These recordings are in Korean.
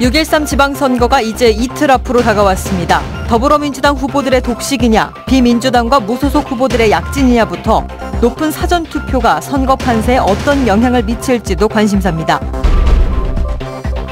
6.13 지방선거가 이제 이틀 앞으로 다가왔습니다. 더불어민주당 후보들의 독식이냐, 비민주당과 무소속 후보들의 약진이냐부터 높은 사전투표가 선거 판세에 어떤 영향을 미칠지도 관심사입니다.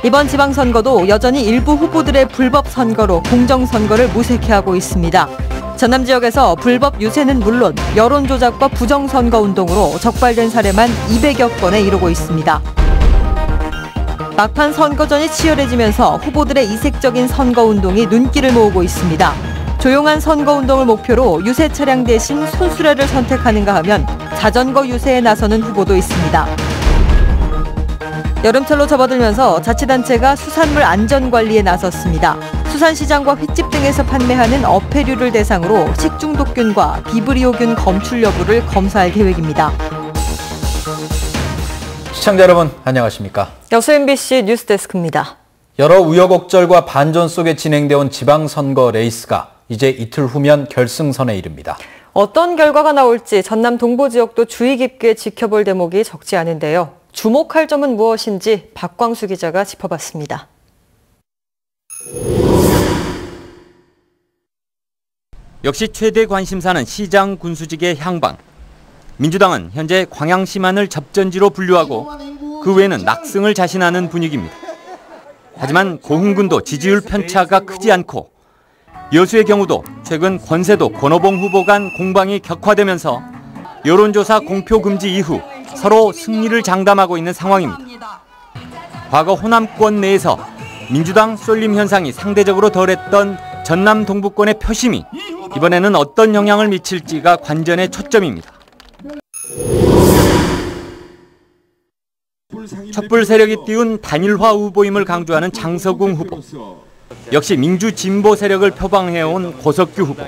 이번 지방선거도 여전히 일부 후보들의 불법 선거로 공정선거를 무색해하고 있습니다. 전남 지역에서 불법 유세는 물론 여론조작과 부정선거운동으로 적발된 사례만 200여 건에 이르고 있습니다. 막판 선거전이 치열해지면서 후보들의 이색적인 선거운동이 눈길을 모으고 있습니다. 조용한 선거운동을 목표로 유세 차량 대신 손수레를 선택하는가 하면 자전거 유세에 나서는 후보도 있습니다. 여름철로 접어들면서 자치단체가 수산물 안전관리에 나섰습니다. 수산시장과 횟집 등에서 판매하는 어패류를 대상으로 식중독균과 비브리오균 검출 여부를 검사할 계획입니다. 시청자 여러분 안녕하십니까? 여수 MBC 뉴스데스크입니다. 여러 우여곡절과 반전 속에 진행되어 온 지방선거 레이스가 이제 이틀 후면 결승선에 이릅니다. 어떤 결과가 나올지 전남 동부 지역도 주의 깊게 지켜볼 대목이 적지 않은데요. 주목할 점은 무엇인지 박광수 기자가 짚어봤습니다. 역시 최대 관심사는 시장 군수직의 향방. 민주당은 현재 광양시만을 접전지로 분류하고 그 외에는 낙승을 자신하는 분위기입니다. 하지만 고흥군도 지지율 편차가 크지 않고 여수의 경우도 최근 권세도 권오봉 후보 간 공방이 격화되면서 여론조사 공표 금지 이후 서로 승리를 장담하고 있는 상황입니다. 과거 호남권 내에서 민주당 쏠림 현상이 상대적으로 덜했던 전남 동부권의 표심이 이번에는 어떤 영향을 미칠지가 관전의 초점입니다. 촛불 세력이 띄운 단일화 후보임을 강조하는 장서궁 후보. 역시 민주 진보 세력을 표방해온 고석규 후보.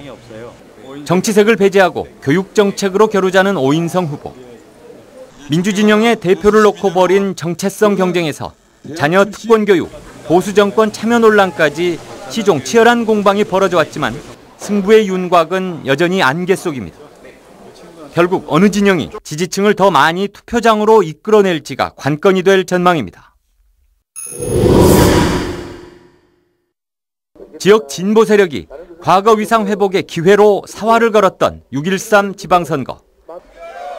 정치색을 배제하고 교육정책으로 겨루자는 오인성 후보. 민주진영의 대표를 놓고 벌인 정체성 경쟁에서 자녀 특권교육, 보수정권 참여 논란까지 시종 치열한 공방이 벌어져 왔지만 승부의 윤곽은 여전히 안개 속입니다. 결국 어느 진영이 지지층을 더 많이 투표장으로 이끌어낼지가 관건이 될 전망입니다. 지역 진보 세력이 과거 위상 회복의 기회로 사활을 걸었던 6.13 지방선거.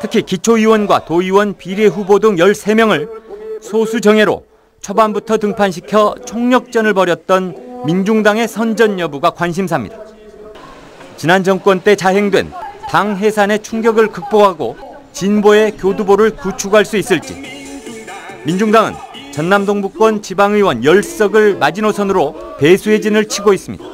특히 기초의원과 도의원 비례 후보 등 13명을 소수 정예로 초반부터 등판시켜 총력전을 벌였던 민중당의 선전 여부가 관심사입니다. 지난 정권 때 자행된 당 해산의 충격을 극복하고 진보의 교두보를 구축할 수 있을지. 민중당은 전남 동부권 지방의원 10석을 마지노선으로 배수의 진을 치고 있습니다.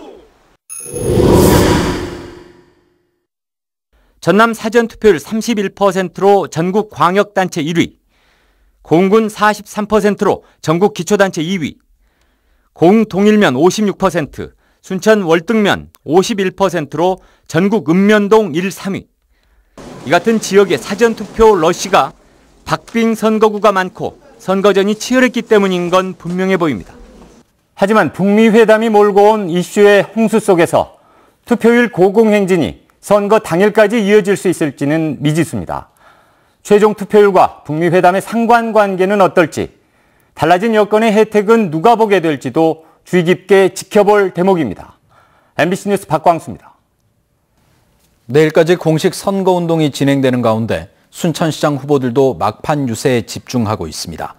전남 사전투표율 31%로 전국 광역단체 1위, 고흥군 43%로 전국 기초단체 2위, 고흥 동일면 56%, 순천 월등면 51%로 전국 읍면동 1, 3위. 이 같은 지역의 사전투표 러시가 박빙 선거구가 많고 선거전이 치열했기 때문인 건 분명해 보입니다. 하지만 북미 회담이 몰고 온 이슈의 홍수 속에서 투표율 고공행진이 선거 당일까지 이어질 수 있을지는 미지수입니다. 최종 투표율과 북미 회담의 상관관계는 어떨지, 달라진 여건의 혜택은 누가 보게 될지도 주의 깊게 지켜볼 대목입니다. MBC 뉴스 박광수입니다. 내일까지 공식 선거운동이 진행되는 가운데 순천시장 후보들도 막판 유세에 집중하고 있습니다.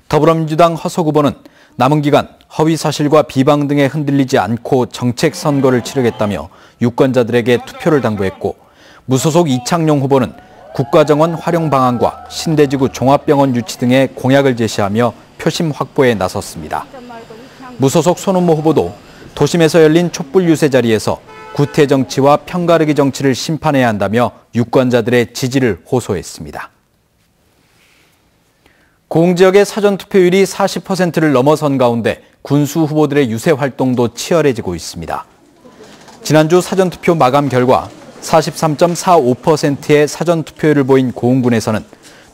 더불어민주당 허석 후보는 남은 기간 허위 사실과 비방 등에 흔들리지 않고 정책 선거를 치르겠다며 유권자들에게 투표를 당부했고, 무소속 이창용 후보는 국가정원 활용 방안과 신대지구 종합병원 유치 등의 공약을 제시하며 표심 확보에 나섰습니다. 무소속 손은모 후보도 도심에서 열린 촛불 유세 자리에서 구태 정치와 편가르기 정치를 심판해야 한다며 유권자들의 지지를 호소했습니다. 고흥 지역의 사전투표율이 40%를 넘어선 가운데 군수 후보들의 유세 활동도 치열해지고 있습니다. 지난주 사전투표 마감 결과 43.45%의 사전투표율을 보인 고흥군에서는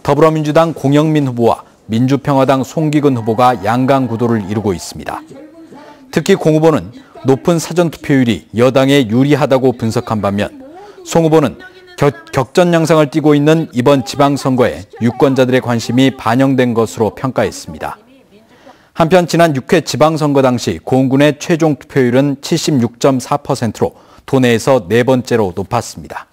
더불어민주당 공영민 후보와 민주평화당 송기근 후보가 양강 구도를 이루고 있습니다. 특히 공 후보는 높은 사전투표율이 여당에 유리하다고 분석한 반면, 송 후보는 격전 양상을 띠고 있는 이번 지방선거에 유권자들의 관심이 반영된 것으로 평가했습니다. 한편 지난 6회 지방선거 당시 고흥군의 최종 투표율은 76.4%로 도내에서 네 번째로 높았습니다.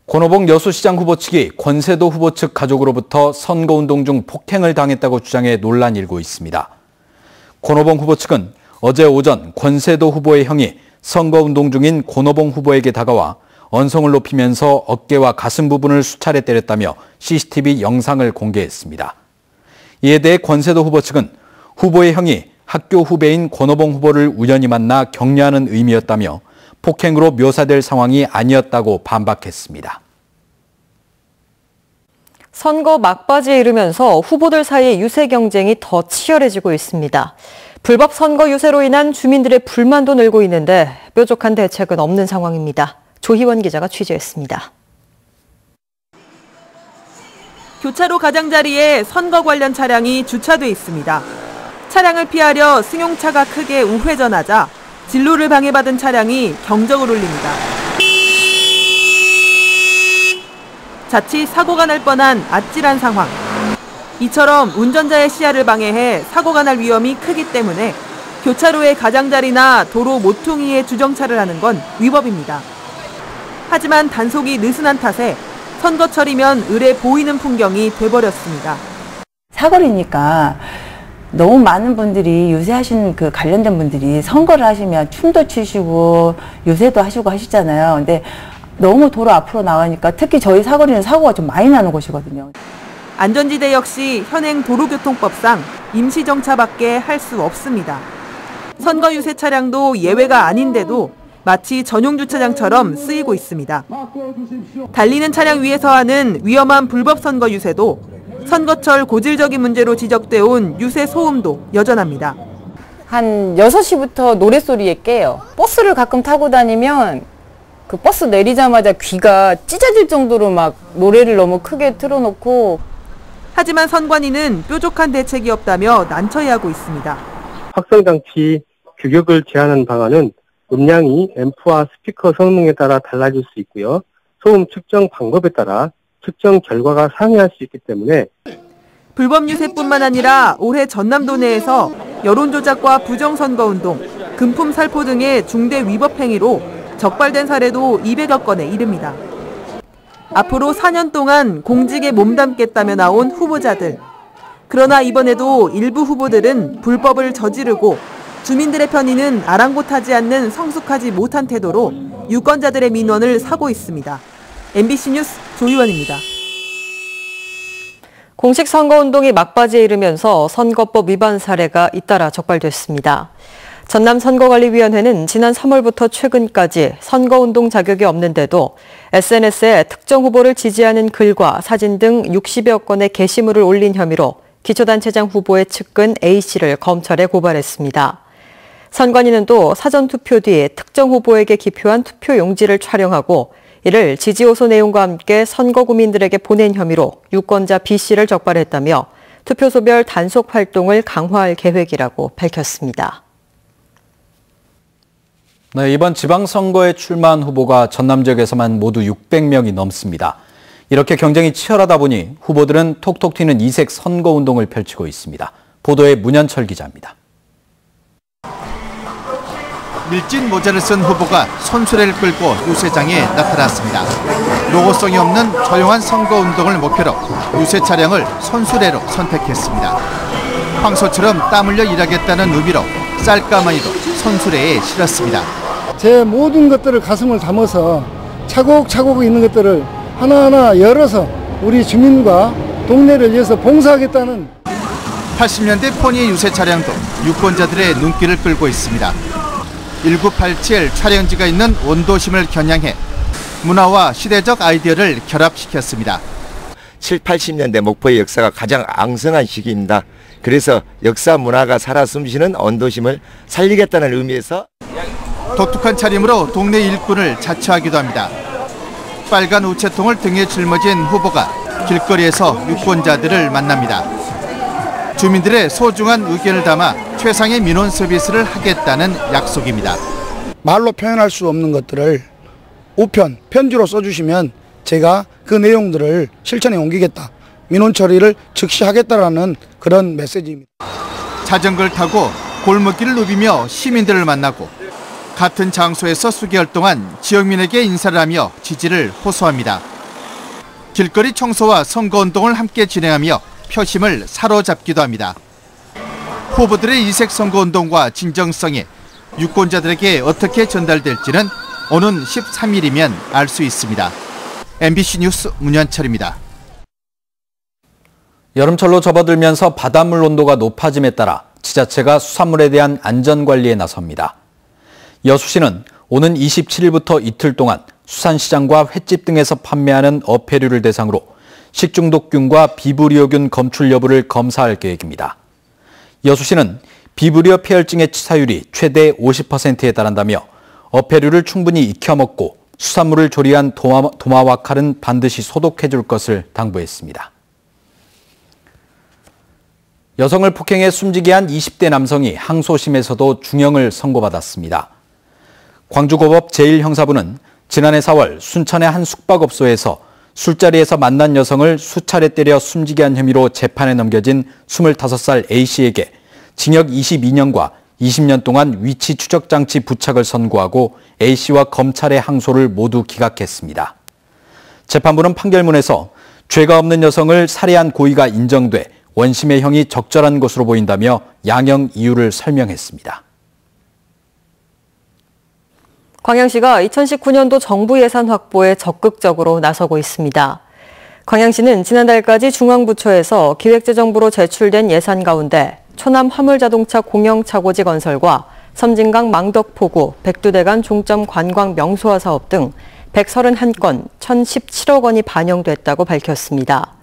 권오봉 여수시장 후보 측이 권세도 후보 측 가족으로부터 선거운동 중 폭행을 당했다고 주장해 논란이 일고 있습니다. 권오봉 후보 측은 어제 오전 권세도 후보의 형이 선거운동 중인 권오봉 후보에게 다가와 언성을 높이면서 어깨와 가슴 부분을 수차례 때렸다며 CCTV 영상을 공개했습니다. 이에 대해 권세도 후보 측은 후보의 형이 학교 후배인 권오봉 후보를 우연히 만나 격려하는 의미였다며 폭행으로 묘사될 상황이 아니었다고 반박했습니다. 선거 막바지에 이르면서 후보들 사이의 유세 경쟁이 더 치열해지고 있습니다. 불법 선거 유세로 인한 주민들의 불만도 늘고 있는데 뾰족한 대책은 없는 상황입니다. 조희원 기자가 취재했습니다. 교차로 가장자리에 선거 관련 차량이 주차돼 있습니다. 차량을 피하려 승용차가 크게 우회전하자 진로를 방해받은 차량이 경적을 울립니다. 자칫 사고가 날 뻔한 아찔한 상황. 이처럼 운전자의 시야를 방해해 사고가 날 위험이 크기 때문에 교차로의 가장자리나 도로 모퉁이에 주정차를 하는 건 위법입니다. 하지만 단속이 느슨한 탓에 선거철이면 을에 보이는 풍경이 돼버렸습니다. 사거리니까 너무 많은 분들이 유세하신 그 관련된 분들이 선거를 하시면 춤도 추시고 유세도 하시고 하시잖아요. 근데 너무 도로 앞으로 나가니까 특히 저희 사거리는 사고가 좀 많이 나는 곳이거든요. 안전지대 역시 현행 도로교통법상 임시정차밖에 할 수 없습니다. 선거 유세 차량도 예외가 아닌데도 마치 전용 주차장처럼 쓰이고 있습니다. 달리는 차량 위에서 하는 위험한 불법 선거 유세도 선거철 고질적인 문제로 지적돼 온 유세 소음도 여전합니다. 한 6시부터 노랫소리에 깨요. 버스를 가끔 타고 다니면 그 버스 내리자마자 귀가 찢어질 정도로 막 노래를 너무 크게 틀어놓고. 하지만 선관위는 뾰족한 대책이 없다며 난처해하고 있습니다. 확성장치 규격을 제한하는 방안은 음량이 앰프와 스피커 성능에 따라 달라질 수 있고요. 소음 측정 방법에 따라 측정 결과가 상이할 수 있기 때문에 불법 유세뿐만 아니라 올해 전남도 내에서 여론조작과 부정선거운동, 금품 살포 등의 중대 위법 행위로 적발된 사례도 200여 건에 이릅니다. 앞으로 4년 동안 공직에 몸담겠다며 나온 후보자들. 그러나 이번에도 일부 후보들은 불법을 저지르고 주민들의 편의는 아랑곳하지 않는 성숙하지 못한 태도로 유권자들의 민원을 사고 있습니다. MBC 뉴스 조희원입니다. 공식 선거운동이 막바지에 이르면서 선거법 위반 사례가 잇따라 적발됐습니다. 전남선거관리위원회는 지난 3월부터 최근까지 선거운동 자격이 없는데도 SNS에 특정 후보를 지지하는 글과 사진 등 60여 건의 게시물을 올린 혐의로 기초단체장 후보의 측근 A씨를 검찰에 고발했습니다. 선관위는 또 사전투표 뒤 특정 후보에게 기표한 투표용지를 촬영하고 이를 지지호소 내용과 함께 선거구민들에게 보낸 혐의로 유권자 B씨를 적발했다며 투표소별 단속 활동을 강화할 계획이라고 밝혔습니다. 네, 이번 지방선거에 출마한 후보가 전남 지역에서만 모두 600명이 넘습니다. 이렇게 경쟁이 치열하다 보니 후보들은 톡톡 튀는 이색 선거운동을 펼치고 있습니다. 보도에 문현철 기자입니다. 밀진 모자를 쓴 후보가 손수레를 끌고 유세장에 나타났습니다. 로고송이 없는 조용한 선거운동을 목표로 유세 차량을 손수레로 선택했습니다. 황소처럼 땀 흘려 일하겠다는 의미로 쌀가마니도 손수레에 실었습니다. 제 모든 것들을 가슴을 담아서 차곡차곡 있는 것들을 하나하나 열어서 우리 주민과 동네를 위해서 봉사하겠다는 80년대 포니의 유세 차량도 유권자들의 눈길을 끌고 있습니다. 1987 촬영지가 있는 원도심을 겨냥해 문화와 시대적 아이디어를 결합시켰습니다. 7, 80년대 목포의 역사가 가장 앙성한 시기입니다. 그래서 역사 문화가 살아 숨쉬는 원도심을 살리겠다는 의미에서 독특한 차림으로 동네 일꾼을 자처하기도 합니다. 빨간 우체통을 등에 짊어진 후보가 길거리에서 유권자들을 만납니다. 주민들의 소중한 의견을 담아 최상의 민원 서비스를 하겠다는 약속입니다. 말로 표현할 수 없는 것들을 우편, 편지로 써주시면 제가 그 내용들을 실천에 옮기겠다. 민원 처리를 즉시 하겠다라는 그런 메시지입니다. 자전거를 타고 골목길을 누비며 시민들을 만나고 같은 장소에서 수개월 동안 지역민에게 인사를 하며 지지를 호소합니다. 길거리 청소와 선거운동을 함께 진행하며 표심을 사로잡기도 합니다. 후보들의 이색 선거운동과 진정성이 유권자들에게 어떻게 전달될지는 오는 13일이면 알 수 있습니다. MBC 뉴스 문현철입니다. 여름철로 접어들면서 바닷물 온도가 높아짐에 따라 지자체가 수산물에 대한 안전관리에 나섭니다. 여수시는 오는 27일부터 이틀 동안 수산시장과 횟집 등에서 판매하는 어패류를 대상으로 식중독균과 비브리오균 검출 여부를 검사할 계획입니다. 여수시는 비브리오 폐혈증의 치사율이 최대 50%에 달한다며 어패류를 충분히 익혀 먹고 수산물을 조리한 도마와 칼은 반드시 소독해 줄 것을 당부했습니다. 여성을 폭행해 숨지게 한 20대 남성이 항소심에서도 중형을 선고받았습니다. 광주고법 제1형사부는 지난해 4월 순천의 한 숙박업소에서 술자리에서 만난 여성을 수차례 때려 숨지게 한 혐의로 재판에 넘겨진 25살 A씨에게 징역 22년과 20년 동안 위치 추적 장치 부착을 선고하고 A씨와 검찰의 항소를 모두 기각했습니다. 재판부는 판결문에서 죄가 없는 여성을 살해한 고의가 인정돼 원심의 형이 적절한 것으로 보인다며 양형 이유를 설명했습니다. 광양시가 2019년도 정부 예산 확보에 적극적으로 나서고 있습니다. 광양시는 지난달까지 중앙부처에서 기획재정부로 제출된 예산 가운데 초남 화물자동차 공영차고지 건설과 섬진강 망덕포구, 백두대간 종점 관광 명소화 사업 등 131건 1,017억 원이 반영됐다고 밝혔습니다.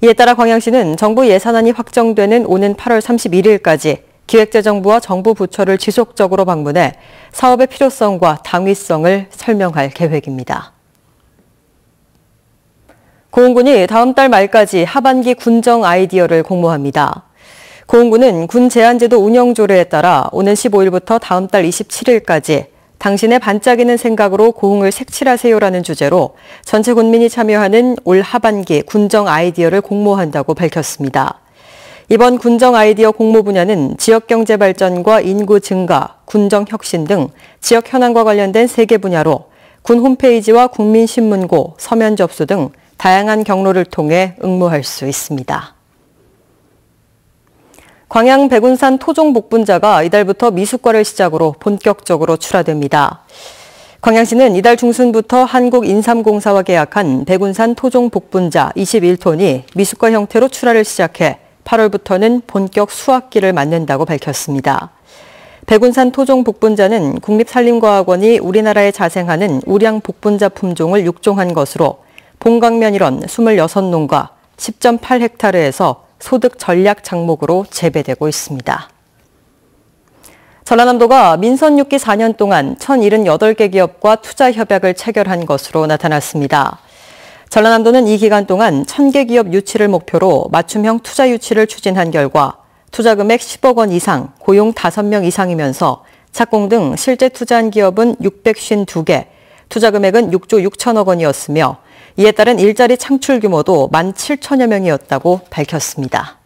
이에 따라 광양시는 정부 예산안이 확정되는 오는 8월 31일까지 기획재정부와 정부 부처를 지속적으로 방문해 사업의 필요성과 당위성을 설명할 계획입니다. 고흥군이 다음 달 말까지 하반기 군정 아이디어를 공모합니다. 고흥군은 군 제한제도 운영 조례에 따라 오는 15일부터 다음 달 27일까지 당신의 반짝이는 생각으로 고흥을 색칠하세요라는 주제로 전체 군민이 참여하는 올 하반기 군정 아이디어를 공모한다고 밝혔습니다. 이번 군정 아이디어 공모 분야는 지역경제 발전과 인구 증가, 군정 혁신 등 지역 현안과 관련된 3개 분야로 군 홈페이지와 국민신문고, 서면 접수 등 다양한 경로를 통해 응모할 수 있습니다. 광양 백운산 토종 복분자가 이달부터 미숫과를 시작으로 본격적으로 출하됩니다. 광양시는 이달 중순부터 한국인삼공사와 계약한 백운산 토종 복분자 21톤이 미숫과 형태로 출하를 시작해 8월부터는 본격 수확기를 맞는다고 밝혔습니다. 백운산 토종 복분자는 국립산림과학원이 우리나라에 자생하는 우량 복분자 품종을 육종한 것으로 본강면 일원 26농가 10.8헥타르에서 소득 전략 작목으로 재배되고 있습니다. 전라남도가 민선 6기 4년 동안 1,078개 기업과 투자 협약을 체결한 것으로 나타났습니다. 전라남도는 이 기간 동안 1,000개 기업 유치를 목표로 맞춤형 투자 유치를 추진한 결과 투자 금액 10억 원 이상, 고용 5명 이상이면서 착공 등 실제 투자한 기업은 652개, 투자 금액은 6조 6천억 원이었으며 이에 따른 일자리 창출 규모도 17,000여 명이었다고 밝혔습니다.